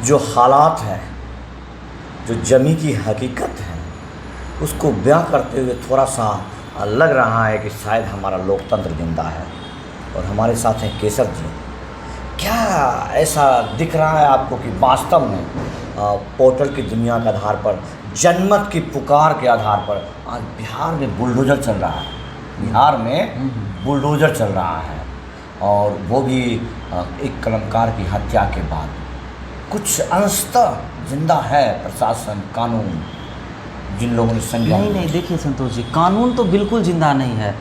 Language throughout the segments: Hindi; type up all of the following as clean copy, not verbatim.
जो हालात हैं, जो जमी की हकीकत है, उसको बयां करते हुए थोड़ा सा लग रहा है कि शायद हमारा लोकतंत्र जिंदा है। और हमारे साथ हैं केसर जी। क्या ऐसा दिख रहा है आपको कि वास्तव में पोर्टल की दुनिया के आधार पर, जनमत की पुकार के आधार पर आज बिहार में बुलडोज़र चल रहा है, बिहार में बुलडोज़र चल रहा है, और वो भी एक कलमकार की हत्या के बाद कुछ अंशतः जिंदा है प्रशासन, कानून, जिन लोगों ने संज्ञान नहीं, देखिए संतोष जी, कानून तो बिल्कुल जिंदा नहीं है।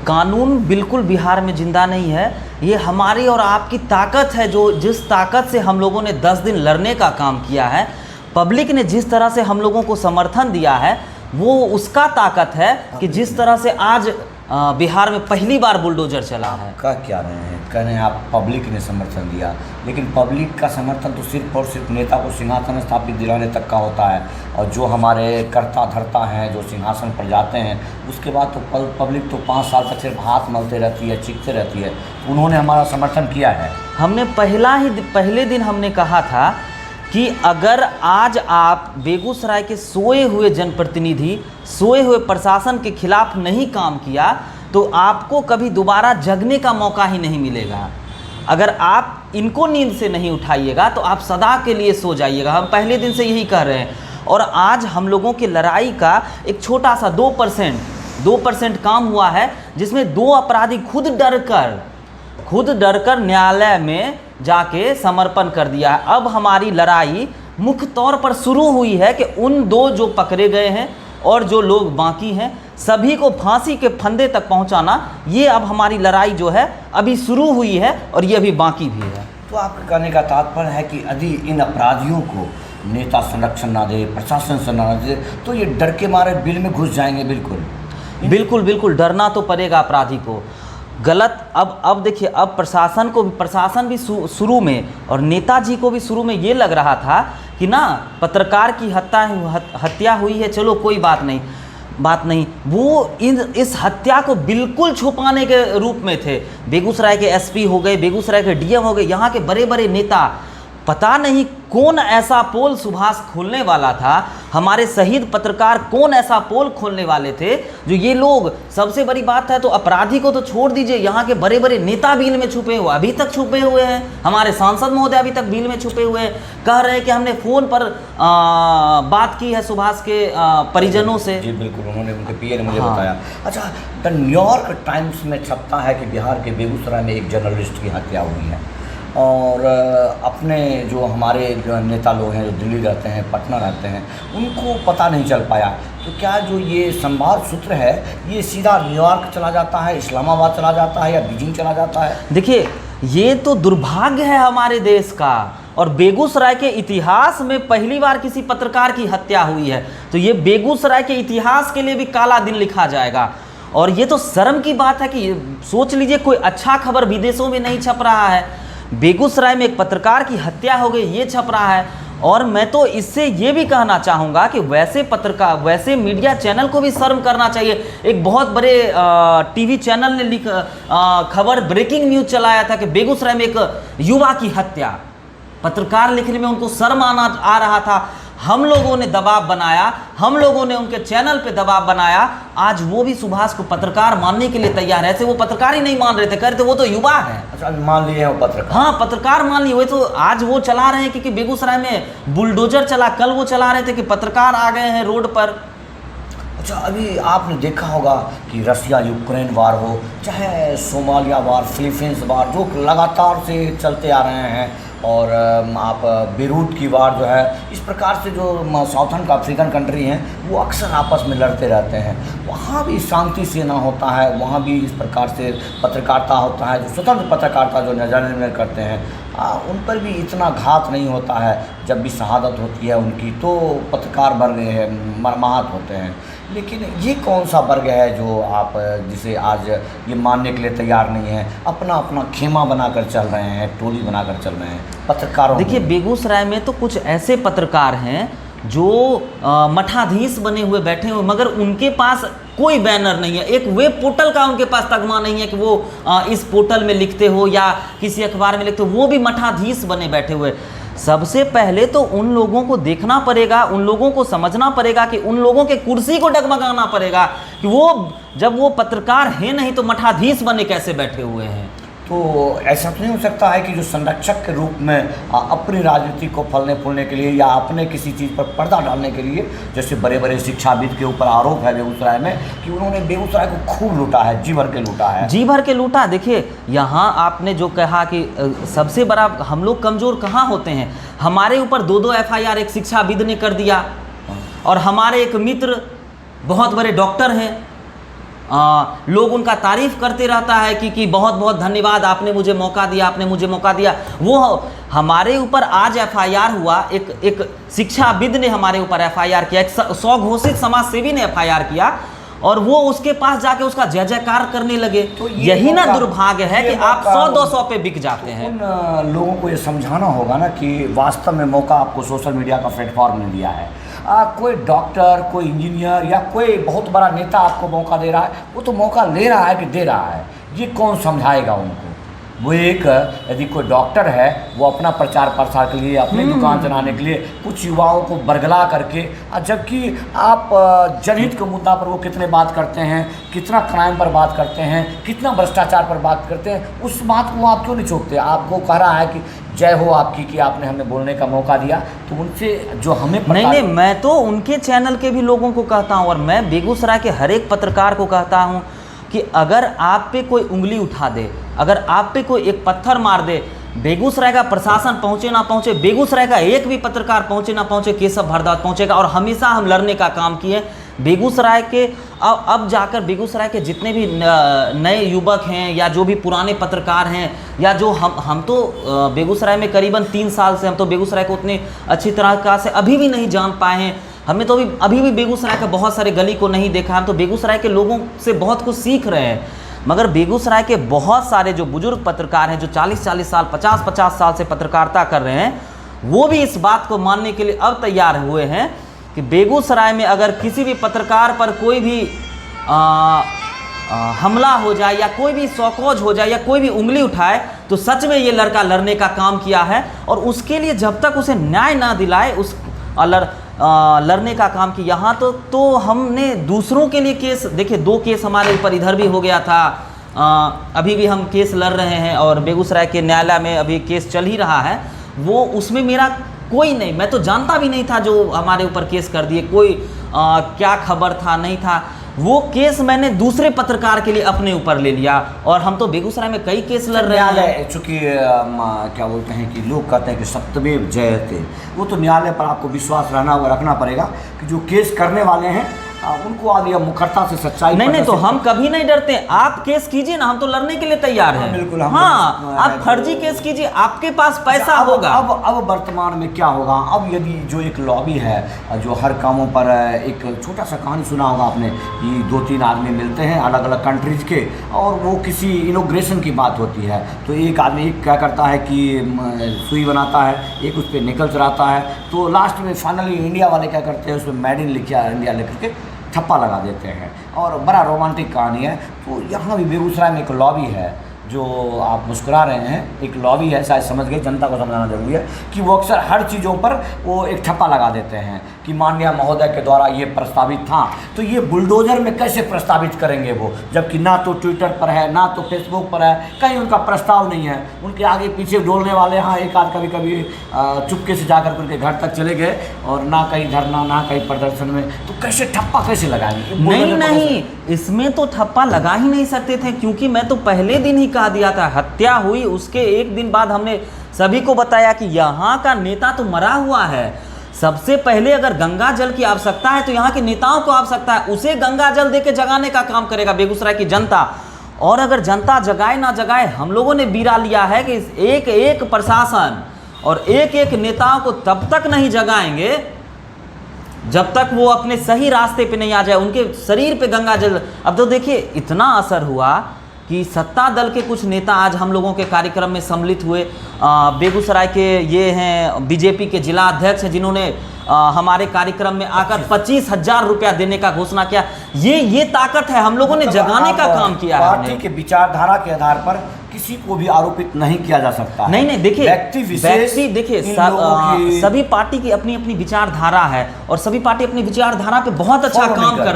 कानून बिल्कुल बिहार में जिंदा नहीं है। ये हमारी और आपकी ताकत है, जो जिस ताकत से हम लोगों ने 10 दिन लड़ने का काम किया है, पब्लिक ने जिस तरह से हम लोगों को समर्थन दिया है, वो उसका ताकत है कि जिस तरह से आज बिहार में पहली बार बुलडोजर चला है। क्या रहे हैं, कह रहे हैं आप पब्लिक ने समर्थन दिया, लेकिन पब्लिक का समर्थन तो सिर्फ और सिर्फ नेता को सिंहासन स्थापित दिलाने तक का होता है, और जो हमारे कर्ता धर्ता हैं, जो सिंहासन पर जाते हैं, उसके बाद तो पब्लिक तो 5 साल तक सिर्फ हाथ मलते रहती है, चीखते रहती है। उन्होंने हमारा समर्थन किया है। हमने पहले दिन हमने कहा था कि अगर आज आप बेगूसराय के सोए हुए जनप्रतिनिधि, सोए हुए प्रशासन के खिलाफ नहीं काम किया तो आपको कभी दोबारा जगने का मौका ही नहीं मिलेगा। अगर आप इनको नींद से नहीं उठाइएगा तो आप सदा के लिए सो जाइएगा। हम पहले दिन से यही कह रहे हैं, और आज हम लोगों की लड़ाई का एक छोटा सा 2% काम हुआ है, जिसमें 2 अपराधी खुद डरकर न्यायालय में जाके समर्पण कर दिया है। अब हमारी लड़ाई मुख्य तौर पर शुरू हुई है कि उन 2 जो पकड़े गए हैं और जो लोग बाकी हैं, सभी को फांसी के फंदे तक पहुंचाना, ये अब हमारी लड़ाई जो है अभी शुरू हुई है, और ये अभी बाकी भी है। तो आपके कहने का तात्पर्य है कि यदि इन अपराधियों को नेता संरक्षण ना दे, प्रशासन से ना दे, तो ये डर के मारे बिल में घुस जाएंगे। बिल्कुल डरना तो पड़ेगा अपराधी को। गलत अब देखिए, अब प्रशासन भी शुरू में, और नेताजी को भी शुरू में ये लग रहा था कि ना पत्रकार की हत्या हुई है, चलो कोई बात नहीं। वो इस हत्या को बिल्कुल छुपाने के रूप में थे। बेगूसराय के एसपी हो गए, बेगूसराय के डीएम हो गए, यहाँ के बड़े बड़े नेता, पता नहीं कौन ऐसा पोल सुभाष खोलने वाला था, हमारे शहीद पत्रकार कौन ऐसा पोल खोलने वाले थे, जो ये लोग, सबसे बड़ी बात है तो अपराधी को तो छोड़ दीजिए, यहाँ के बड़े बड़े नेता बिल में छुपे हुए, अभी तक छुपे हुए हैं। हमारे सांसद महोदय अभी तक बिल में छुपे हुए हैं, कह रहे हैं कि हमने फ़ोन पर बात की है सुभाष के परिजनों से। जी बिल्कुल, उन्होंने, उनके पीए ने मुझे बताया। अच्छा, द न्यूयॉर्क टाइम्स में छपता है कि बिहार के बेगूसराय में एक जर्नलिस्ट की हत्या हुई है, और अपने जो हमारे जो नेता लोग हैं, जो दिल्ली रहते हैं, पटना रहते हैं, उनको पता नहीं चल पाया। तो क्या जो ये संवाद सूत्र है, ये सीधा न्यूयॉर्क चला जाता है, इस्लामाबाद चला जाता है, या बीजिंग चला जाता है? देखिए, ये तो दुर्भाग्य है हमारे देश का, और बेगूसराय के इतिहास में पहली बार किसी पत्रकार की हत्या हुई है, तो ये बेगूसराय के इतिहास के लिए भी काला दिन लिखा जाएगा। और ये तो शर्म की बात है कि सोच लीजिए, कोई अच्छा खबर विदेशों में नहीं छप रहा है, बेगूसराय में एक पत्रकार की हत्या हो गई, ये छप रहा है। और मैं तो इससे ये भी कहना चाहूँगा कि वैसे मीडिया चैनल को भी शर्म करना चाहिए। एक बहुत बड़े टीवी चैनल ने खबर, ब्रेकिंग न्यूज़ चलाया था कि बेगूसराय में एक युवा की हत्या, पत्रकार लिखने में उनको शर्म आ रहा था। हम लोगों ने दबाव बनाया, हम लोगों ने उनके चैनल पे दबाव बनाया, आज वो भी सुभाष को पत्रकार मानने के लिए तैयार है। ऐसे वो पत्रकार ही नहीं मान रहे थे, कह रहे थे वो तो युवा है। अच्छा, मान लिए हैं वो पत्रकार? हाँ, पत्रकार मान लिए। तो आज वो चला रहे हैं क्योंकि बेगूसराय में बुलडोजर चला, कल वो चला रहे थे कि पत्रकार आ गए हैं रोड पर। अच्छा, अभी आपने देखा होगा कि रसिया यूक्रेन वार हो, चाहे सोमालिया वार, फिलीपींस वार, जो लगातार से चलते आ रहे हैं, और आप बेरूट की वार जो है, इस प्रकार से जो साउथर्न अफ्रीकन कंट्री हैं, वो अक्सर आपस में लड़ते रहते हैं। वहाँ भी शांति सेना होता है, वहाँ भी इस प्रकार से पत्रकारिता होता है, जो स्वतंत्र पत्रकारिता जो नजर करते हैं, उन पर भी इतना घात नहीं होता है। जब भी शहादत होती है उनकी, तो पत्रकार वर्ग है, मरमाहत होते हैं। लेकिन ये कौन सा वर्ग है जो आप, जिसे आज ये मानने के लिए तैयार नहीं है, अपना अपना खेमा बनाकर चल रहे हैं, टोली बनाकर चल रहे हैं पत्रकारों? देखिए, बेगूसराय में तो कुछ ऐसे पत्रकार हैं जो मठाधीश बने हुए बैठे हुए, मगर उनके पास कोई बैनर नहीं है, एक वेब पोर्टल का उनके पास तगमा नहीं है कि वो इस पोर्टल में लिखते हो या किसी अखबार में लिखते हो, वो भी मठाधीश बने बैठे हुए। सबसे पहले तो उन लोगों को देखना पड़ेगा, उन लोगों को समझना पड़ेगा कि उन लोगों के कुर्सी को डगमगाना पड़ेगा कि वो जब वो पत्रकार हैं नहीं तो मठाधीश बने कैसे बैठे हुए हैं। तो ऐसा तो नहीं हो सकता है कि जो संरक्षक के रूप में अपनी राजनीति को फलने फूलने के लिए या अपने किसी चीज़ पर पर्दा डालने के लिए, जैसे बड़े बड़े शिक्षाविद के ऊपर आरोप है बेगूसराय में कि उन्होंने बेगूसराय को खूब लूटा है, जी भर के लूटा है, जी भर के लूटा। देखिए यहाँ आपने जो कहा कि सबसे बड़ा हम लोग कमज़ोर कहाँ होते हैं, हमारे ऊपर 2-2 FIR एक शिक्षाविद ने कर दिया, और हमारे एक मित्र बहुत बड़े डॉक्टर हैं, लोग उनका तारीफ करते रहता है कि बहुत बहुत धन्यवाद, आपने मुझे मौका दिया, आपने मुझे मौका दिया। वो हमारे ऊपर आज FIR हुआ, एक शिक्षाविद ने हमारे ऊपर FIR किया, एक स्वघोषित समाज सेवी ने FIR किया, और वो उसके पास जाके उसका जय जयकार करने लगे। तो यही ना दुर्भाग्य है कि आप 100-200 पे बिक जाते हैं। उन लोगों को ये समझाना होगा ना कि वास्तव में मौका आपको सोशल मीडिया का प्लेटफॉर्म ने दिया है। कोई डॉक्टर, कोई इंजीनियर या कोई बहुत बड़ा नेता आपको मौका दे रहा है, वो तो मौका ले रहा है कि दे रहा है, ये कौन समझाएगा उनको। वो एक यदि कोई डॉक्टर है वो अपना प्रचार प्रसार के लिए, अपनी दुकान चलाने के लिए कुछ युवाओं को बरगला करके, जबकि आप जनहित के मुद्दा पर वो कितने बात करते हैं, कितना क्राइम पर बात करते हैं, कितना भ्रष्टाचार पर बात करते हैं, उस बात को आप क्यों नहीं छोड़ते। आपको कह रहा है कि जय हो आपकी कि आपने हमें बोलने का मौका दिया, तो उनसे जो हमें नहीं, मैं तो उनके चैनल के भी लोगों को कहता हूँ, और मैं बेगूसराय के हर एक पत्रकार को कहता हूँ कि अगर आप पे कोई उंगली उठा दे, अगर आप पे कोई एक पत्थर मार दे, बेगूसराय का प्रशासन पहुँचे ना पहुँचे, बेगूसराय का एक भी पत्रकार पहुँचे ना पहुँचे, केशव भारद्वाज पहुँचेगा। और हमेशा हम लड़ने का काम किए बेगूसराय के। अब जाकर बेगूसराय के जितने भी नए युवक हैं या जो भी पुराने पत्रकार हैं, या जो हम तो बेगूसराय में करीबन 3 साल से हम तो बेगूसराय को उतने अच्छी तरह से अभी भी नहीं जान पाए हैं। हमने तो अभी भी बेगूसराय के बहुत सारे गली को नहीं देखा। हम तो बेगूसराय के लोगों से बहुत कुछ सीख रहे हैं, मगर बेगूसराय के बहुत सारे जो बुजुर्ग पत्रकार हैं, जो 40-40 साल 50-50 साल से पत्रकारिता कर रहे हैं, वो भी इस बात को मानने के लिए अब तैयार हुए हैं कि बेगूसराय में अगर किसी भी पत्रकार पर कोई भी हमला हो जाए या कोई भी सौकौज हो जाए या कोई भी उंगली उठाए, तो सच में ये लड़का लड़ने का काम किया है। और उसके लिए जब तक उसे न्याय ना दिलाए उस लड़ने का काम किया। यहाँ तो हमने दूसरों के लिए केस, देखिए 2 केस हमारे ऊपर इधर भी हो गया था, अभी भी हम केस लड़ रहे हैं, और बेगूसराय के न्यायालय में अभी केस चल ही रहा है। वो उसमें मेरा कोई नहीं, मैं तो जानता भी नहीं था जो हमारे ऊपर केस कर दिए, कोई क्या खबर था नहीं था। वो केस मैंने दूसरे पत्रकार के लिए अपने ऊपर ले लिया, और हम तो बेगूसराय में कई केस लड़ रहे हैं। चूँकि क्या बोलते हैं कि लोग कहते हैं कि सत्यमेव जयते, वो तो न्यायालय पर आपको विश्वास रखना पड़ेगा कि जो केस करने वाले हैं उनको आज यह मुखरता से सच्चाई नहीं तो हम कभी नहीं डरते। आप केस कीजिए ना, हम तो लड़ने के लिए तैयार हैं। बिल्कुल, हाँ, आप फर्जी केस कीजिए, आपके पास पैसा होगा। अब वर्तमान में क्या होगा, अब यदि जो एक लॉबी है जो हर कामों पर, एक छोटा सा कहानी सुना होगा आपने कि 2-3 आदमी मिलते हैं अलग अलग कंट्रीज के, और वो किसी इनोग्रेशन की बात होती है, तो एक आदमी क्या करता है कि सुई बनाता है, एक उस पर निकल चलाता है, तो लास्ट में फाइनली इंडिया वाले क्या करते हैं, उसमें मेड इन इंडिया लिख के ठप्पा लगा देते हैं, और बड़ा रोमांटिक कहानी है। तो यहाँ भी बेगूसराय में एक लॉबी है, जो आप मुस्कुरा रहे हैं, एक लॉबी है, शायद समझ गए, जनता को समझाना जरूरी है कि वो अक्सर हर चीज़ों पर वो एक ठप्पा लगा देते हैं कि माननीय महोदय के द्वारा ये प्रस्तावित था। तो ये बुलडोजर में कैसे प्रस्तावित करेंगे वो, जबकि ना तो ट्विटर पर है ना तो फेसबुक पर है, कहीं उनका प्रस्ताव नहीं है। उनके आगे पीछे डोलने वाले, हाँ एक आध कभी चुपके से जाकर उनके घर तक चले गए, और ना कहीं धरना ना कहीं प्रदर्शन में, तो कैसे ठप्पा कैसे लगाएंगे? नहीं, इसमें तो ठप्पा लगा ही नहीं सकते थे, क्योंकि मैं तो पहले दिन ही कहा दिया था, हत्या हुई उसके एक दिन बाद हमने सभी को बताया कि यहाँ का नेता तो मरा हुआ है। सबसे पहले अगर गंगा जल की आवश्यकता है तो यहाँ के नेताओं को आवश्यकता है, उसे गंगा जल देके जगाने का काम करेगा बेगूसराय की जनता। और अगर जनता जगाए ना जगाए, हम लोगों ने बीरा लिया है कि एक एक प्रशासन और एक एक नेताओं को तब तक नहीं जगाएंगे जब तक वो अपने सही रास्ते पे नहीं आ जाए, उनके शरीर पे गंगा जल। अब तो देखिए इतना असर हुआ कि सत्ता दल के कुछ नेता आज हम लोगों के कार्यक्रम में सम्मिलित हुए। बेगूसराय के ये हैं बीजेपी के जिला अध्यक्ष हैं, जिन्होंने हमारे कार्यक्रम में आकर 25,000 रुपया देने का घोषणा किया। ये ताकत है, हम लोगों ने जगाने का काम किया है। पार्टी के विचारधारा के आधार पर किसी को भी आरोपित नहीं किया जा सकता है। नहीं देखिए, व्यक्ति विशेष देखिए इन लोगों की सभी पार्टी की अपनी अपनी विचारधारा है और सभी पार्टी अपनी विचारधारा पे बहुत अच्छा फॉलो काम नहीं कर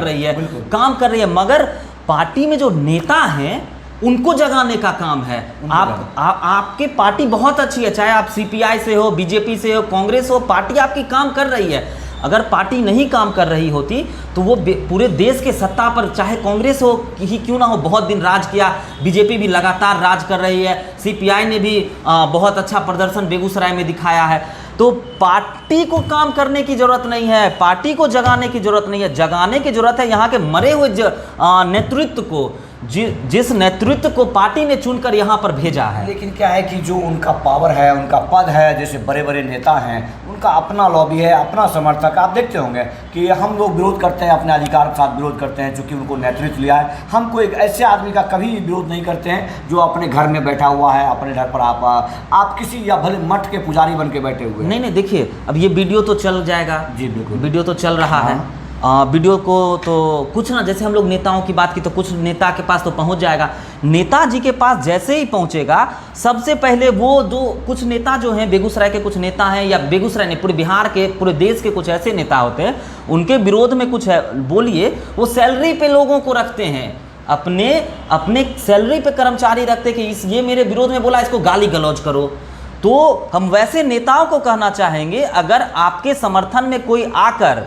रही है, मगर पार्टी में जो नेता हैं उनको जगाने का काम है। आपके पार्टी बहुत अच्छी है, चाहे आप सीपीआई से हो, बीजेपी से हो, कांग्रेस हो, पार्टी आपकी काम कर रही है। अगर पार्टी नहीं काम कर रही होती तो वो पूरे देश के सत्ता पर, चाहे कांग्रेस हो ही क्यों ना हो, बहुत दिन राज किया, बीजेपी भी लगातार राज कर रही है, सीपीआई ने भी बहुत अच्छा प्रदर्शन बेगूसराय में दिखाया है। तो पार्टी को काम करने की जरूरत नहीं है, पार्टी को जगाने की जरूरत नहीं है, जगाने की जरूरत है यहाँ के मरे हुए नेतृत्व को, जिस नेतृत्व को पार्टी ने चुनकर यहाँ पर भेजा है। लेकिन क्या है कि जो उनका पावर है, उनका पद है, जैसे बड़े बड़े नेता हैं, उनका अपना लॉबी है, अपना समर्थक। आप देखते होंगे कि हम लोग विरोध करते हैं, अपने अधिकार के साथ विरोध करते हैं, चूँकि उनको नेतृत्व लिया है। हम कोई ऐसे आदमी का कभी विरोध नहीं करते हैं जो अपने घर में बैठा हुआ है, अपने घर पर आप किसी या भले मठ के पुजारी बन के बैठे हुए। नहीं देखिए, अब ये वीडियो तो चल जाएगा। जी बिल्कुल, वीडियो तो चल रहा है। वीडियो को तो कुछ ना, जैसे हम लोग नेताओं की बात की तो कुछ नेता के पास तो पहुंच जाएगा। नेताजी के पास जैसे ही पहुंचेगा, सबसे पहले वो जो कुछ नेता जो हैं, बेगूसराय के कुछ नेता हैं, या बेगूसराय ने पूरे बिहार के, पूरे देश के कुछ ऐसे नेता होते हैं, उनके विरोध में कुछ है बोलिए, वो सैलरी पे लोगों को रखते हैं, अपने सैलरी पे कर्मचारी रखते कि ये मेरे विरोध में बोला, इसको गाली गलौज करो। तो हम वैसे नेताओं को कहना चाहेंगे, अगर आपके समर्थन में कोई आकर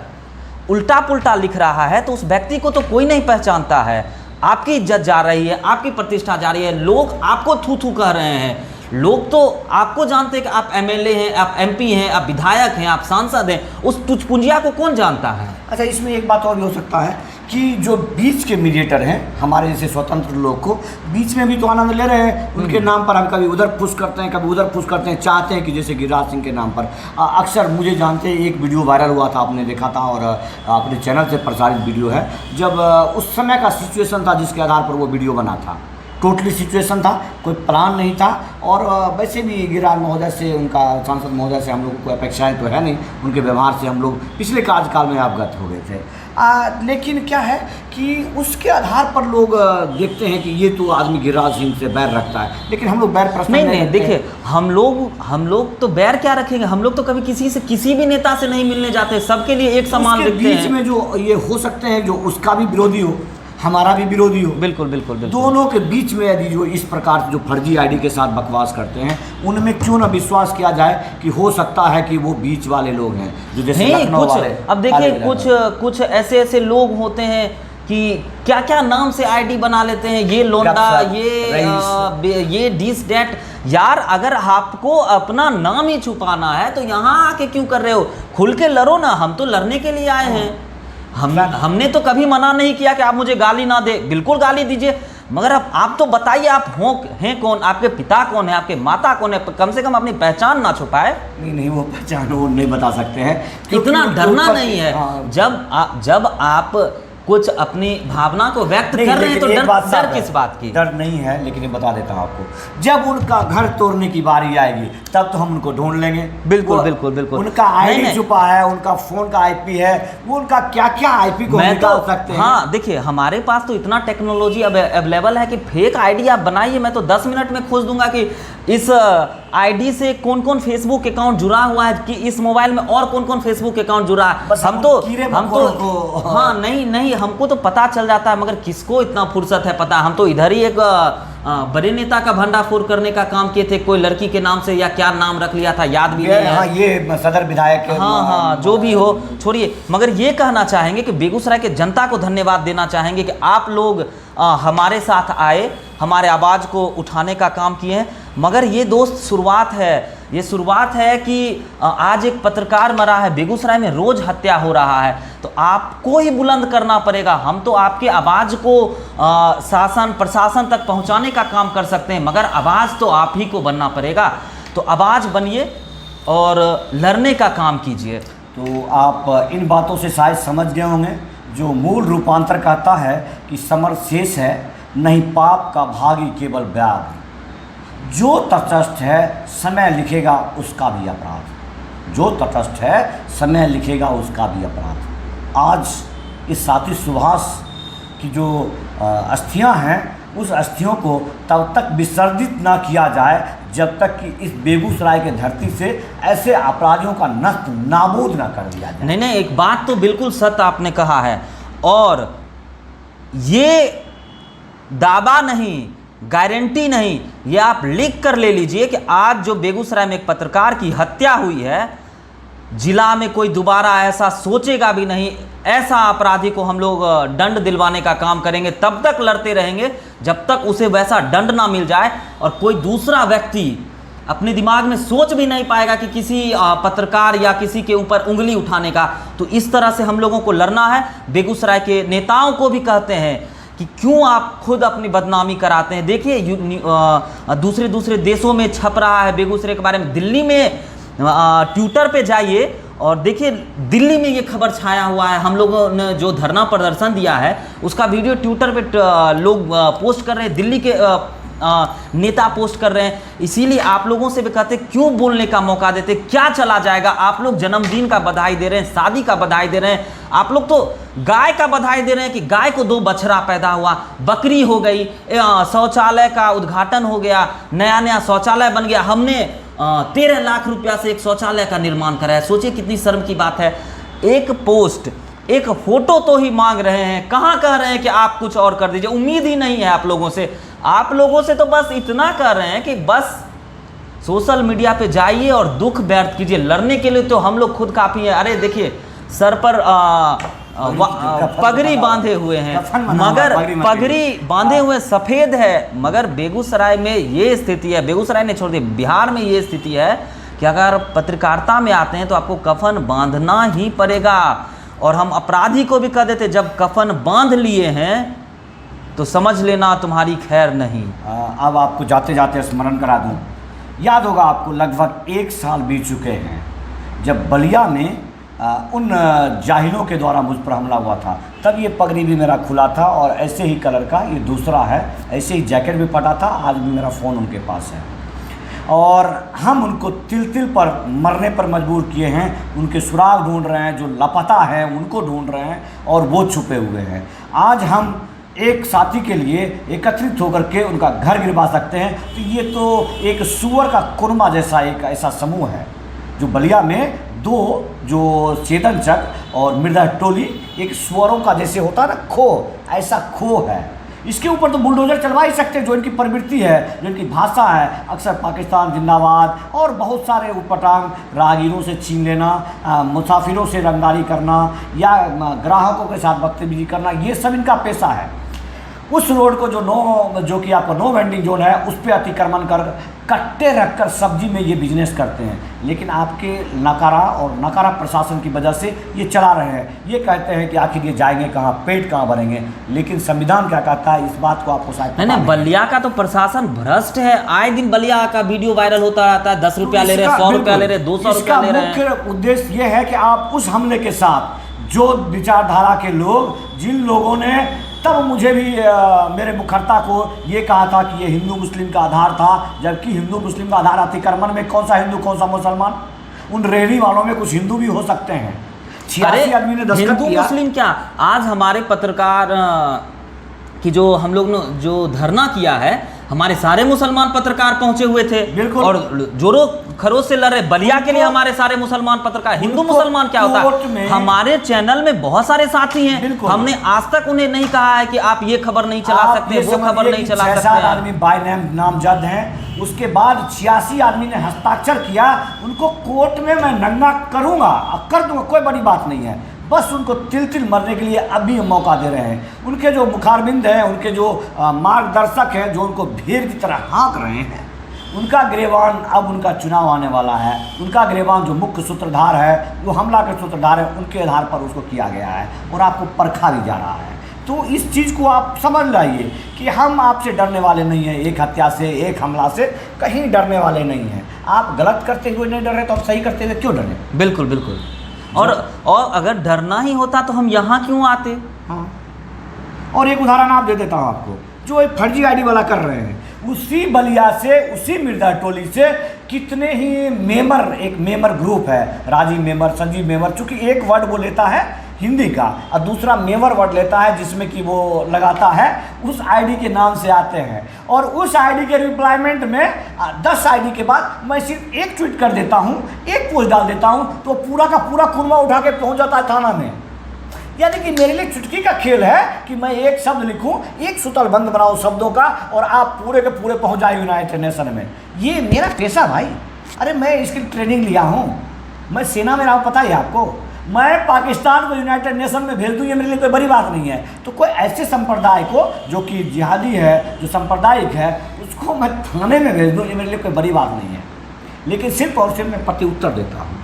उल्टा पुल्टा लिख रहा है तो उस व्यक्ति को तो कोई नहीं पहचानता है। आपकी इज्जत जा रही है, आपकी प्रतिष्ठा जा रही है, लोग आपको थू थू कह रहे हैं, लोग तो आपको जानते हैं कि आप एमएलए हैं, आप एमपी हैं, आप विधायक हैं, आप सांसद हैं। उस तुझपुंजिया को कौन जानता है? अच्छा, इसमें एक बात और भी हो सकता है कि जो बीच के मीडिएटर हैं, हमारे जैसे स्वतंत्र लोग को बीच में भी तो आनंद ले रहे हैं। उनके नाम पर हम कभी उधर पुश करते हैं, कभी उधर पुश करते हैं, चाहते हैं कि जैसे गिरिराज सिंह के नाम पर अक्सर मुझे जानते हैं, एक वीडियो वायरल हुआ था, आपने देखा था और अपने चैनल से प्रसारित वीडियो है, जब उस समय का सिचुएशन था जिसके आधार पर वो वीडियो बना था। टोटली सिचुएशन था, कोई प्लान नहीं था। और वैसे भी गिरिराज महोदय से, उनका सांसद महोदय से हम लोग को अपेक्षाएं तो है नहीं, उनके व्यवहार से हम लोग पिछले कार्यकाल में अवगत हो गए थे। लेकिन क्या है कि उसके आधार पर लोग देखते हैं कि ये तो आदमी गिरिराज सिंह से बैर रखता है, लेकिन हम लोग बैर प्रश्न नहीं देखिए, हम लोग तो बैर क्या रखेंगे, हम लोग तो कभी किसी से, किसी भी नेता से नहीं मिलने जाते, सबके लिए एक समान दिखते हैं। बीच में जो ये हो सकते हैं, जो उसका भी विरोधी हो, हमारा भी विरोधी हो, बिल्कुल बिल्कुल बिल्कुल, दोनों के बीच में यदि जो इस प्रकार से जो फर्जी आईडी के साथ बकवास करते हैं, उनमें क्यों ना विश्वास किया जाए कि हो सकता है कि वो बीच वाले लोग हैं, जो जैसे लखनऊ वाले। अब देखिए, कुछ ऐसे लोग होते हैं कि क्या क्या नाम से आईडी बना लेते हैं, ये लोंडा, ये डिस डेट। यार, अगर आपको अपना नाम ही छुपाना है तो यहाँ आके क्यों कर रहे हो? खुल के लड़ो ना, हम तो लड़ने के लिए आए हैं। हमने तो कभी मना नहीं किया कि आप मुझे गाली ना दे, बिल्कुल गाली दीजिए, मगर आप तो बताइए आप हैं कौन, आपके पिता कौन है, आपके माता कौन है, कम से कम अपनी पहचान ना छुपाए। नहीं वो पहचान वो नहीं बता सकते हैं, इतना डरना नहीं है। जब आप कुछ अपनी भावना को व्यक्त कर रहे हैं तो डर किस बात की? डर नहीं है, लेकिन ये बता देता हूँ आपको, जब उनका घर तोड़ने की बारी आएगी तब तो हम उनको ढूंढ लेंगे। बिल्कुल बिल्कुल बिल्कुल। उनका आईडी छुपा है, उनका फोन का आईपी है, वो उनका क्या क्या आईपी को निकाल सकते हैं। हाँ देखिए, हमारे पास तो इतना टेक्नोलॉजी अवेलेबल है कि फेक आईडी आप बनाइए, मैं तो 10 मिनट में खोज दूंगा कि इस आईडी से कौन कौन फेसबुक अकाउंट जुड़ा हुआ है, कि इस मोबाइल में और कौन कौन फेसबुक अकाउंट जुड़ा है। हम तो हाँ नहीं, हमको तो पता चल जाता है, मगर किसको इतना फुर्सत है पता? हम तो इधर ही एक बड़े नेता का भंडाफोड़ करने का काम किए थे, कोई लड़की के नाम से या क्या नाम रख लिया था, याद भी नहीं है। हाँ, ये सदर विधायक, हाँ, जो भी हो, छोड़िए। मगर ये कहना चाहेंगे कि बेगूसराय के जनता को धन्यवाद देना चाहेंगे कि आप लोग हमारे साथ आए, हमारे आवाज़ को उठाने का काम किए हैं। मगर ये दोस्त शुरुआत है कि आज एक पत्रकार मरा है, बेगूसराय में रोज हत्या हो रहा है, तो आपको ही बुलंद करना पड़ेगा। हम तो आपकी आवाज़ को शासन प्रशासन तक पहुंचाने का काम कर सकते हैं, मगर आवाज़ तो आप ही को बनना पड़ेगा। तो आवाज़ बनिए और लड़ने का काम कीजिए। तो आप इन बातों से शायद समझ गए होंगे, जो मूल रूपांतर कहता है कि समर शेष है नहीं पाप का भागी केवल व्याग, जो तटस्थ है समय लिखेगा उसका भी अपराध, जो तटस्थ है समय लिखेगा उसका भी अपराध। आज इस साथी सुभाष की जो अस्थियां हैं उस अस्थियों को तब तक विसर्जित ना किया जाए जब तक कि इस बेगूसराय के धरती से ऐसे अपराधियों का नष्ट नाबूद ना कर दिया जाए। नहीं, एक बात तो बिल्कुल सत्य आपने कहा है, और ये दावा नहीं, गारंटी नहीं, ये आप लिख कर ले लीजिए कि आज जो बेगूसराय में एक पत्रकार की हत्या हुई है, जिला में कोई दोबारा ऐसा सोचेगा भी नहीं। ऐसा अपराधी को हम लोग दंड दिलवाने का काम करेंगे, तब तक लड़ते रहेंगे जब तक उसे वैसा दंड ना मिल जाए, और कोई दूसरा व्यक्ति अपने दिमाग में सोच भी नहीं पाएगा कि किसी पत्रकार या किसी के ऊपर उंगली उठाने का। तो इस तरह से हम लोगों को लड़ना है। बेगूसराय के नेताओं को भी कहते हैं कि क्यों आप खुद अपनी बदनामी कराते हैं। देखिए दूसरे देशों में छप रहा है बेगूसराय के बारे में। दिल्ली में ट्विटर पे जाइए और देखिए, दिल्ली में ये खबर छाया हुआ है। हम लोगों ने जो धरना प्रदर्शन दिया है उसका वीडियो ट्विटर पे लोग पोस्ट कर रहे हैं, दिल्ली के नेता पोस्ट कर रहे हैं। इसीलिए आप लोगों से भी कहते क्यों बोलने का मौका देते, क्या चला जाएगा। आप लोग जन्मदिन का बधाई दे रहे हैं, शादी का बधाई दे रहे हैं, आप लोग तो गाय का बधाई दे रहे हैं कि गाय को 2 बछड़ा पैदा हुआ, बकरी हो गई, शौचालय का उद्घाटन हो गया, नया शौचालय बन गया, हमने 13 लाख रुपया से एक शौचालय का निर्माण कराया। सोचिए कितनी शर्म की बात है। एक पोस्ट, एक फोटो तो ही मांग रहे हैं, कहाँ कह रहे हैं कि आप कुछ और कर दीजिए। उम्मीद ही नहीं है आप लोगों से। आप लोगों से तो बस इतना कह रहे हैं कि बस सोशल मीडिया पे जाइए और दुख व्यक्त कीजिए। लड़ने के लिए तो हम लोग खुद काफ़ी हैं। अरे देखिए, सर पर पगड़ी बांधे हुए हैं, मगर पगड़ी बांधे हुए सफ़ेद है, मगर बेगूसराय में ये स्थिति है। बेगूसराय ने छोड़ दिया, बिहार में ये स्थिति है कि अगर पत्रकारिता में आते हैं तो आपको कफन बांधना ही पड़ेगा। और हम अपराधी को भी कह देते, जब कफन बांध लिए हैं तो समझ लेना तुम्हारी खैर नहीं। अब आपको जाते जाते स्मरण करा दूं, याद होगा आपको, लगभग 1 साल बीत चुके हैं जब बलिया में उन जाहिलों के द्वारा मुझ पर हमला हुआ था। तब ये पगड़ी भी मेरा खुला था और ऐसे ही कलर का ये दूसरा है, ऐसे ही जैकेट भी फटा था। आज भी मेरा फ़ोन उनके पास है और हम उनको तिल तिल पर मरने पर मजबूर किए हैं। उनके सुराग ढूंढ रहे हैं, जो लापता हैं उनको ढूंढ रहे हैं और वो छुपे हुए हैं। आज हम एक साथी के लिए एकत्रित होकर के उनका घर गिरवा सकते हैं। तो ये तो एक सुअर का कुरमा जैसा एक ऐसा समूह है जो बलिया में 2 जो चेतन चक और मृदा टोली, एक सुअरों का जैसे होता है ना खो, ऐसा खो है। इसके ऊपर तो बुलडोजर चलवा ही सकते हैं। जो इनकी प्रवृत्ति है, जो इनकी भाषा है, अक्सर पाकिस्तान जिंदाबाद और बहुत सारे उटपटांग राहगीरों से छीन लेना, मुसाफिरों से रंगदारी करना या ग्राहकों के साथ बदतमीजी करना, ये सब इनका पेशा है। उस रोड को जो कि आपका नो वेंडिंग जोन है, उस पर अतिक्रमण कर कट्टे रखकर सब्जी में ये बिजनेस करते हैं। लेकिन आपके नकारा प्रशासन की वजह से ये चला रहे हैं। ये कहते हैं कि आखिर ये जाएंगे कहाँ, पेट कहाँ भरेंगे। लेकिन संविधान क्या कहता है, इस बात को आपको शायद नहीं, बलिया का तो प्रशासन भ्रष्ट है। आए दिन बलिया का वीडियो वायरल होता रहता है। 10 रुपया ले रहे हैं, 100 रुपया ले रहे हैं, 200 रुपया ले रहे हैं। मुख्य उद्देश्य ये है कि आप उस हमले के साथ जो विचारधारा के लोग, जिन लोगों ने तब मुझे भी मेरे मुखर्ता को ये कहा था कि ये हिंदू मुस्लिम का आधार था, जबकि हिंदू मुस्लिम का आधार अतिक्रमण में कौन सा हिंदू कौन सा मुसलमान, उन रेहड़ी वालों में कुछ हिंदू भी हो सकते हैं। 86 आदमी ने दस्तखत हिंदू मुस्लिम क्या, आज हमारे पत्रकार की जो हम लोग ने जो धरना किया है, हमारे सारे मुसलमान पत्रकार पहुंचे हुए थे। बिल्कुल। और जोरों खरोश से लड़ रहे। बलिया के लिए हमारे सारे मुसलमान पत्रकार, हिंदू मुसलमान क्या होता है। हमारे चैनल में बहुत सारे साथी हैं, हमने आज तक उन्हें नहीं कहा है कि आप ये खबर नहीं चला सकते, वो खबर नहीं चला सकते। 6 आदमी बाय नेम नामजद हैं। उसके बाद 86 आदमी ने हस्ताक्षर किया। उनको कोर्ट में मैं नंगा करूंगा, कर दूंगा, कोई बड़ी बात नहीं है। बस उनको तिल तिल मरने के लिए अभी मौका दे रहे हैं। उनके जो मुखारबिंद हैं, उनके जो मार्गदर्शक हैं, जो उनको भीड़ की तरह हाँक रहे हैं, उनका गिरबान अब उनका चुनाव आने वाला है। उनका गिरबान जो मुख्य सूत्रधार है, जो हमला के सूत्रधार है, उनके आधार पर उसको किया गया है और आपको परखा भी जा रहा है। तो इस चीज़ को आप समझ लाइए कि हम आपसे डरने वाले नहीं हैं। एक हत्या से, एक हमला से कहीं डरने वाले नहीं हैं। आप गलत करते हुए नहीं डर रहे तो आप सही करते हुए क्यों डरें? बिल्कुल बिल्कुल। और अगर डरना ही होता तो हम यहाँ क्यों आते? हाँ। और एक उदाहरण आप दे देता हूँ आपको, जो एक फर्जी आईडी वाला कर रहे हैं, उसी बलिया से, उसी मृदा टोली से कितने ही मेमर, एक मेमर ग्रुप है, राजीव मेमर, संजीव मेमर, चूँकि एक वर्ड वो लेता है हिंदी का, और दूसरा मेवर वर्ड लेता है जिसमें कि वो लगाता है उस आईडी के नाम से आते हैं, और उस आईडी के रिप्लाईमेंट में 10 आईडी के बाद मैं सिर्फ एक ट्वीट कर देता हूँ, एक पोस्ट डाल देता हूँ, तो पूरा का पूरा कुरमा उठा के पहुँच जाता है थाना में। यानी कि मेरे लिए चुटकी का खेल है कि मैं एक शब्द लिखूं, एक सूतल बंद बनाऊं शब्दों का, और आप पूरे के पूरे पहुंच जाए यूनाइटेड नेशन में। ये मेरा पेशा भाई। अरे मैं इसकी ट्रेनिंग लिया हूं, मैं सेना में रहा हूं, पता है आपको। मैं पाकिस्तान को यूनाइटेड नेशन में भेज दूं, ये मेरे लिए कोई बड़ी बात नहीं है। तो कोई ऐसे संप्रदाय को जो कि जिहादी है, जो सांप्रदायिक है, उसको मैं थाने में भेज दूँ, ये मेरे लिए कोई बड़ी बात नहीं है। लेकिन सिर्फ और सिर्फ मैं प्रति उत्तर देता हूँ।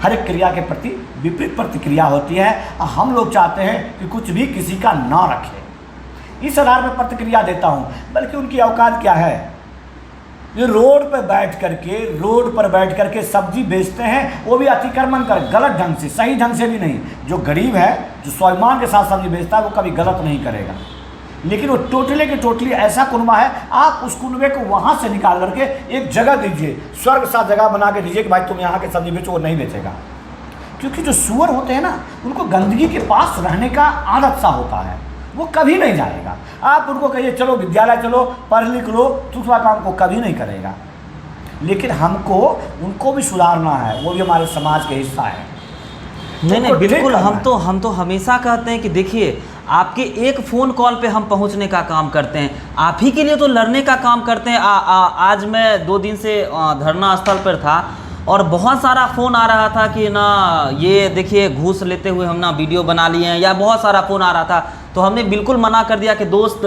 हर एक क्रिया के प्रति विपरीत प्रतिक्रिया होती है, और हम लोग चाहते हैं कि कुछ भी किसी का ना रखे, इस आधार पर प्रतिक्रिया देता हूँ। बल्कि उनकी औकात क्या है, ये रोड पर बैठ करके सब्जी बेचते हैं, वो भी अतिक्रमण कर, गलत ढंग से, सही ढंग से भी नहीं। जो गरीब है, जो स्वाभिमान के साथ सब्जी बेचता है, वो कभी गलत नहीं करेगा। लेकिन वो टोटली के टोटली ऐसा कुनबा है, आप उस कुनबे को वहाँ से निकाल करके एक जगह दीजिए, स्वर्ग सा जगह बना के दीजिए कि भाई तुम यहाँ के सब्जी बेचो, वो नहीं बेचेगा। क्योंकि जो सुअर होते हैं ना, उनको गंदगी के पास रहने का आदत सा होता है, वो कभी नहीं जाएगा। आप उनको कहिए चलो विद्यालय चलो, पढ़ लिख लो, दूसरा काम को कभी नहीं करेगा। लेकिन हमको उनको भी सुधारना है, वो भी हमारे समाज के हिस्सा है। नहीं बिल्कुल, हम तो हमेशा कहते हैं कि देखिए, आपके एक फ़ोन कॉल पे हम पहुंचने का काम करते हैं, आप ही के लिए तो लड़ने का काम करते हैं। आज मैं 2 दिन से धरना स्थल पर था, और बहुत सारा फ़ोन आ रहा था कि ना ये देखिए घूस लेते हुए हम ना वीडियो बना लिए हैं, या बहुत सारा फ़ोन आ रहा था। तो हमने बिल्कुल मना कर दिया कि दोस्त,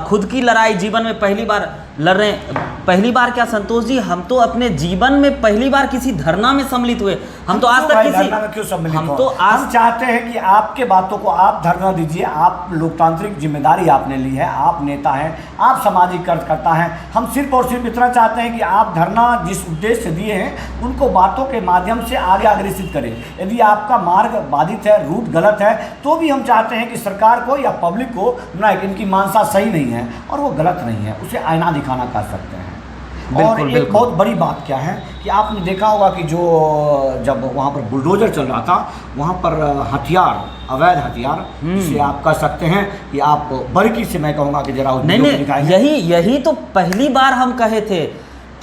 खुद की लड़ाई जीवन में पहली बार लड़ रहे हैं। पहली बार क्या संतोष जी, हम तो अपने जीवन में पहली बार किसी धरना में सम्मिलित हुए। हम तो आज तक किसी धरना में क्यों सम्मिलित हम तो आज हम चाहते हैं कि आपके बातों को आप धरना दीजिए। आप लोकतांत्रिक जिम्मेदारी आपने ली है, आप नेता हैं, आप सामाजिक कार्यकर्ता हैं। हम सिर्फ और सिर्फ इतना चाहते हैं कि आप धरना जिस उद्देश्य से दिए हैं, उनको बातों के माध्यम से आगे अग्रसित करें। यदि आपका मार्ग बाधित है, रूट गलत है, तो भी हम चाहते हैं कि सरकार को या पब्लिक को ना, इनकी मानसा सही नहीं है और वो गलत नहीं है, उसे आईना दिखाना कर सकते हैं। और एक बहुत बड़ी बात क्या है कि आपने देखा होगा कि जो जब वहाँ पर बुलडोजर चल रहा था, वहाँ पर हथियार, अवैध हथियार, जिसे आप कह सकते हैं कि आप बारीकी से, मैं कहूँगा कि जरा नहीं, यही तो पहली बार हम कहे थे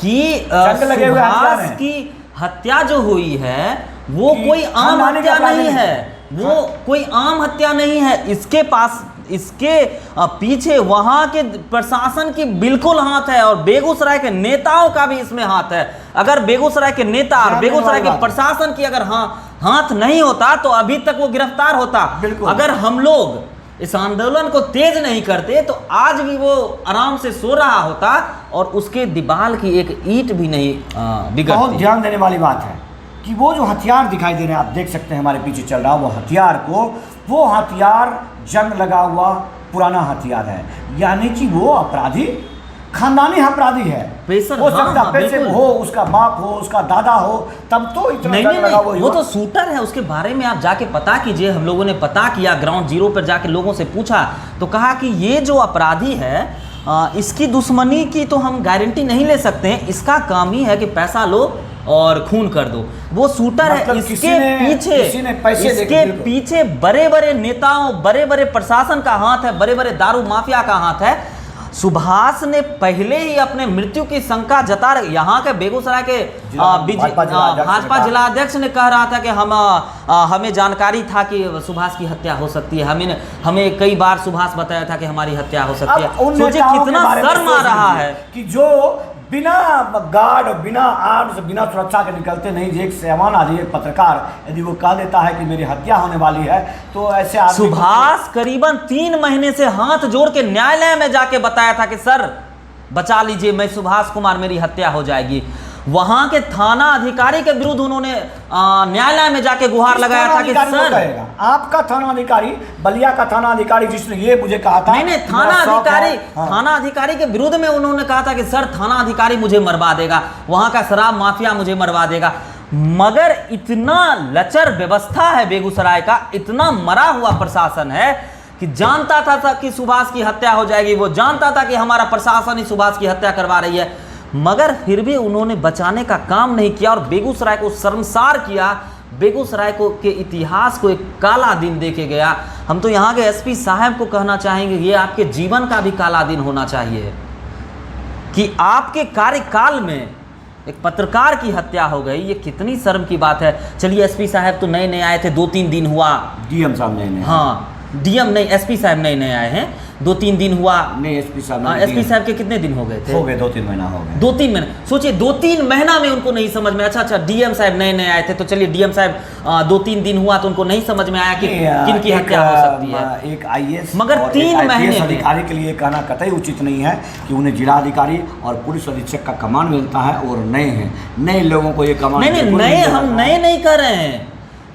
कि सुभाष की हत्या जो हुई है वो कोई आम हत्या नहीं है, वो कोई आम हत्या नहीं है। इसके पीछे वहां के प्रशासन की बिल्कुल हाथ है, और बेगूसराय के नेताओं का भी इसमें हाथ है। अगर बेगूसराय के नेता और बेगूसराय के प्रशासन की अगर हाथ नहीं होता तो अभी तक वो गिरफ्तार होता। अगर हम लोग इस आंदोलन को तेज नहीं करते तो आज भी वो आराम से सो रहा होता, और उसके दीवार की एक ईंट भी नहीं बिगड़ती। बहुत ध्यान देने वाली बात है कि वो जो हथियार दिखाई दे रहे हैं, आप देख सकते हैं हमारे पीछे चल रहा, वो हथियार जंग लगा हुआ पुराना हथियार है। यानी कि वो अपराधी खानदानी अपराधी है। हो सकता पैसे हो, उसका बाप हो, उसका दादा हो, तब तो इतना जंग लगा हुआ। वो तो शूटर है, उसके बारे में आप जाके पता कीजिए। हम लोगों ने पता किया, ग्राउंड जीरो पर जाके लोगों से पूछा, तो कहा कि ये जो अपराधी है, इसकी दुश्मनी की तो हम गारंटी नहीं ले सकते हैं। इसका काम ही है कि पैसा लो और खून कर दो। वो शूटर है। इसके पीछे बड़े बड़े नेताओं, बड़े बड़े प्रशासन का हाथ है, बड़े बड़े दारू माफिया का हाथ है। सुभाष ने पहले ही अपने मृत्यु की शंका जता रही। यहाँ के बेगूसराय के भाजपा जिला अध्यक्ष ने कह रहा था कि हमें जानकारी था कि सुभाष की हत्या हो सकती है। हमें कई बार सुभाष बताया था कि हमारी हत्या हो सकती है। सोचिए कितना शर्म आ रहा है कि जो बिना गार्ड, बिना आर्म्स, बिना सुरक्षा के निकलते नहीं, एक सेवान आदमी, एक पत्रकार यदि वो कह देता है कि मेरी हत्या होने वाली है, तो ऐसे आदमी सुभाष करीबन 3 महीने से हाथ जोड़ के न्यायालय में जाके बताया था कि सर बचा लीजिए, मैं सुभाष कुमार, मेरी हत्या हो जाएगी। वहां के थाना अधिकारी के विरुद्ध उन्होंने न्यायालय में जाके गुहार लगाया था कि सर, आपका थाना अधिकारी, बलिया का थाना अधिकारी जिसने ये मुझे कहा था, नहीं थाना अधिकारी के विरुद्ध में उन्होंने कहा था कि सर थाना अधिकारी मुझे मरवा देगा, वहां का शराब माफिया मुझे मरवा देगा। मगर इतना लचर व्यवस्था है बेगूसराय का, इतना मरा हुआ प्रशासन है कि जानता था कि सुभाष की हत्या हो जाएगी, वो जानता था कि हमारा प्रशासन ही सुभाष की हत्या करवा रही है, मगर फिर भी उन्होंने बचाने का काम नहीं किया और बेगूसराय को शर्मसार किया। बेगूसराय को के इतिहास को एक काला दिन देके गया। हम तो यहाँ के एसपी साहब को कहना चाहेंगे, ये आपके जीवन का भी काला दिन होना चाहिए कि आपके कार्यकाल में एक पत्रकार की हत्या हो गई। ये कितनी शर्म की बात है। चलिए एसपी साहब तो नए नए आए थे, 2-3 दिन हुआ। डीएम साहब नए नए, हाँ डीएम नहीं, एसपी साहब नए नए आए हैं, 2-3 दिन हुआ। नहीं एसपी साहब, एसपी साहब के कितने दिन हो गए थे? हो गए 2-3 महीना हो गए। 2-3 महीने, सोचिए 2-3 महीना में उनको नहीं समझ में। अच्छा डीएम साहब नए नए आए थे, तो चलिए डीएम साहब 2-3 दिन हुआ तो उनको नहीं समझ में आया कि किन की हत्या हो सकती है। एक आईएएस मगर 3 महीने अधिकारी के लिए कहना कतई उचित नहीं है कि उन्हें जिलाधिकारी और पुलिस अधीक्षक का कमान मिलता है और नए हैं, नए लोगों को ये कमान नहीं नए, हम नए नहीं कर रहे हैं,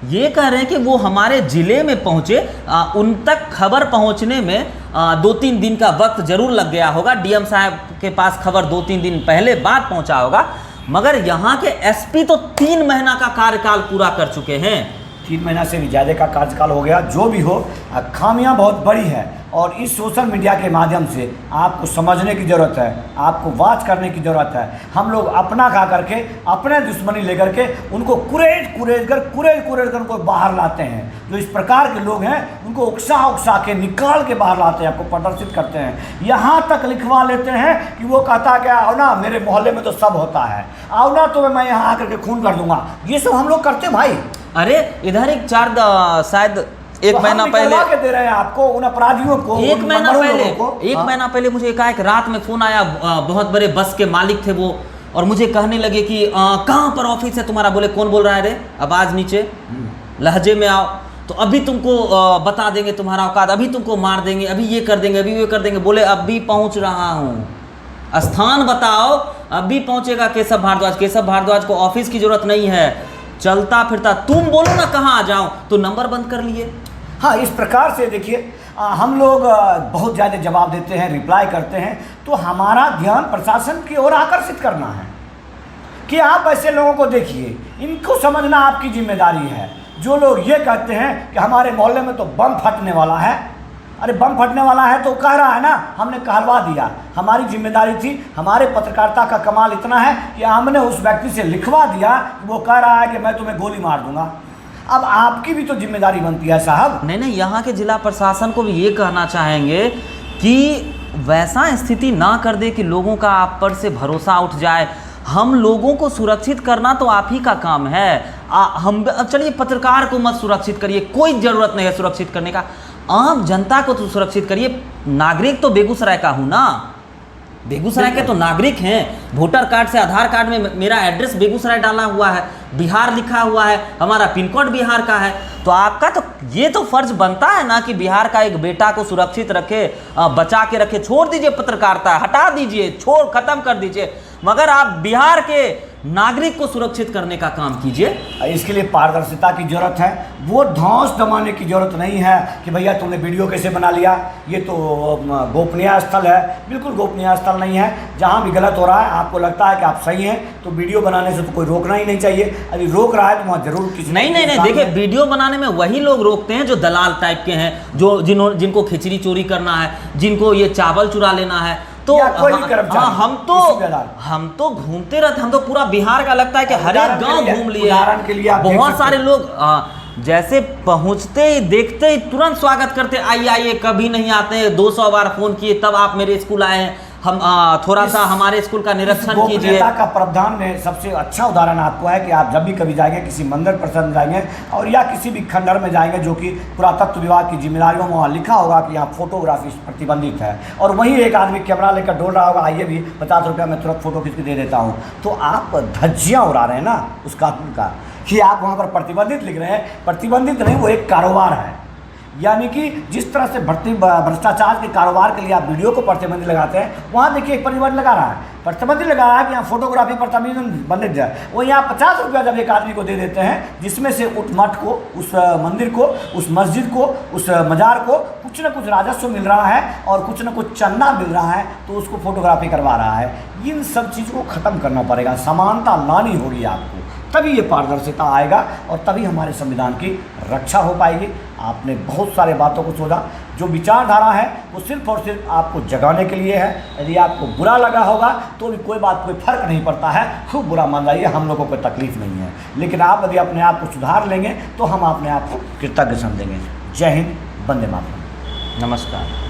ये कह रहे हैं कि वो हमारे जिले में पहुंचे, उन तक खबर पहुंचने में 2-3 दिन का वक्त जरूर लग गया होगा। डीएम साहब के पास खबर 2-3 दिन पहले बाद पहुंचा होगा, मगर यहाँ के एसपी तो 3 महीना का कार्यकाल पूरा कर चुके हैं। 3 महीना से भी ज़्यादा का कार्यकाल हो गया। जो भी हो, खामियां बहुत बड़ी है और इस सोशल मीडिया के माध्यम से आपको समझने की ज़रूरत है, आपको वाच करने की ज़रूरत है। हम लोग अपना खा करके, अपने दुश्मनी लेकर के उनको कुरेद कर उनको बाहर लाते हैं। जो इस प्रकार के लोग हैं उनको उकसा के निकाल के बाहर लाते हैं, आपको प्रदर्शित करते हैं। यहाँ तक लिखवा लेते हैं कि वो कहता क्या, आओ ना मेरे मोहल्ले में तो सब होता है, आओ ना तो मैं यहाँ आकर के खून कर दूंगा। ये सब हम लोग करते भाई। अरे इधर एक शायद 1 महीना पहले के दे रहे हैं आपको उन अपराधियों को। 1 महीना पहले मुझे एकाएक रात में फोन आया, बहुत बड़े बस के मालिक थे वो, और मुझे कहने लगे कि कहाँ पर ऑफिस है तुम्हारा। बोले कौन बोल रहा है रे, आवाज नीचे, लहजे में आओ, तो अभी तुमको बता देंगे तुम्हारा औकात, अभी तुमको मार देंगे, अभी ये कर देंगे, अभी ये कर देंगे। बोले अभी पहुंच रहा हूँ, स्थान बताओ। अभी पहुंचेगा केशव भारद्वाज। केशव भारद्वाज को ऑफिस की जरूरत नहीं है, चलता फिरता, तुम बोलो ना कहाँ आ जाऊं, तो नंबर बंद कर लिए। हाँ, इस प्रकार से देखिए हम लोग बहुत ज़्यादा जवाब देते हैं, रिप्लाई करते हैं, तो हमारा ध्यान प्रशासन की ओर आकर्षित करना है कि आप ऐसे लोगों को देखिए, इनको समझना आपकी जिम्मेदारी है। जो लोग ये कहते हैं कि हमारे मोहल्ले में तो बम फटने वाला है, अरे बम फटने वाला है तो कह रहा है ना, हमने कहलवा दिया। हमारी जिम्मेदारी थी, हमारे पत्रकारिता का कमाल इतना है कि हमने उस व्यक्ति से लिखवा दिया कि वो कह रहा है कि मैं तुम्हें गोली मार दूंगा। अब आपकी भी तो जिम्मेदारी बनती है साहब। नहीं, यहाँ के जिला प्रशासन को भी ये कहना चाहेंगे कि वैसा स्थिति ना कर दे कि लोगों का आप पर से भरोसा उठ जाए। हम लोगों को सुरक्षित करना तो आप ही का काम है। हम चलिए पत्रकार को मत सुरक्षित करिए, कोई ज़रूरत नहीं है सुरक्षित करने का, आम जनता को तो सुरक्षित करिए। नागरिक तो बेगूसराय का हूँ ना, बेगूसराय के तो नागरिक हैं। वोटर कार्ड से, आधार कार्ड में मेरा एड्रेस बेगूसराय डाला हुआ है, बिहार लिखा हुआ है, हमारा पिन कोड बिहार का है, तो आपका तो ये तो फर्ज बनता है ना कि बिहार का एक बेटा को सुरक्षित रखे, बचा के रखे। छोड़ दीजिए पत्रकारिता, हटा दीजिए, खत्म कर दीजिए, मगर आप बिहार के नागरिक को सुरक्षित करने का काम कीजिए। इसके लिए पारदर्शिता की जरूरत है, वो धौंस दमाने की जरूरत नहीं है कि भैया तुमने वीडियो कैसे बना लिया, ये तो गोपनीय स्थल है। बिल्कुल गोपनीय स्थल नहीं है। जहाँ भी गलत हो रहा है, आपको लगता है कि आप सही हैं, तो वीडियो बनाने से तो कोई रोकना ही नहीं चाहिए। अभी रोक रहा है तो वहाँ जरूर किसी नहीं, देखिए वीडियो बनाने में वही लोग रोकते हैं जो दलाल टाइप के हैं, जो जिनको खिचड़ी चोरी करना है, जिनको ये चावल चुरा लेना है। तो हम तो घूमते रहते, हम तो पूरा बिहार का लगता है कि हर एक गांव घूम लिए। उदाहरण के लिए आप बहुत सारे लोग जैसे पहुंचते ही देखते ही तुरंत स्वागत करते, आइए, कभी नहीं आते, 200 बार फोन किए तब आप मेरे स्कूल आए हैं, हम थोड़ा सा हमारे स्कूल का निरीक्षण कीजिए। गोपनीयता का प्रावधान में सबसे अच्छा उदाहरण आपको है कि आप जब भी कभी जाएंगे, किसी मंदिर परिसर में जाएंगे और या किसी भी खंडहर में जाएंगे जो कि पुरातत्व विभाग की जिम्मेदारियों में वहाँ लिखा होगा कि यहाँ फोटोग्राफी प्रतिबंधित है, और वहीं एक आदमी कैमरा लेकर डोल रहा होगा, आइए भी 50 रुपया में तुरंत फोटो खींच के दे देता हूँ, तो आप धज्जियाँ उड़ा रहे हैं ना उस कानून का कि आप वहाँ पर प्रतिबंधित लिख रहे हैं। प्रतिबंधित नहीं, वो एक कारोबार है। यानी कि जिस तरह से भ्रष्टाचार के कारोबार के लिए आप वीडियो को प्रतिबंधित लगाते हैं, वहाँ देखिए एक प्रतिबंध लगा रहा है, प्रतिबंधित लगा रहा है कि यहाँ फोटोग्राफी प्रतिबंधित जाए। वो यहाँ 50 रुपया जब एक आदमी को दे देते हैं, जिसमें से उस मठ को, उस मंदिर को, उस मस्जिद को, उस मजार को कुछ न कुछ राजस्व मिल रहा है और कुछ न कुछ चंदा मिल रहा है, तो उसको फोटोग्राफी करवा रहा है। इन सब चीज़ को ख़त्म करना पड़ेगा, समानता लानी होगी आपको, तभी ये पारदर्शिता आएगा और तभी हमारे संविधान की रक्षा हो पाएगी। आपने बहुत सारे बातों को सोचा, जो विचारधारा है वो सिर्फ और सिर्फ आपको जगाने के लिए है। यदि आपको बुरा लगा होगा तो भी कोई बात, कोई फर्क नहीं पड़ता है, खूब बुरा मान जाइए, हम लोगों को तकलीफ नहीं है। लेकिन आप यदि अपने आप को सुधार लेंगे तो हम अपने आप को कृतज्ञ समझेंगे। जय हिंद, वंदे मातरम। नमस्कार।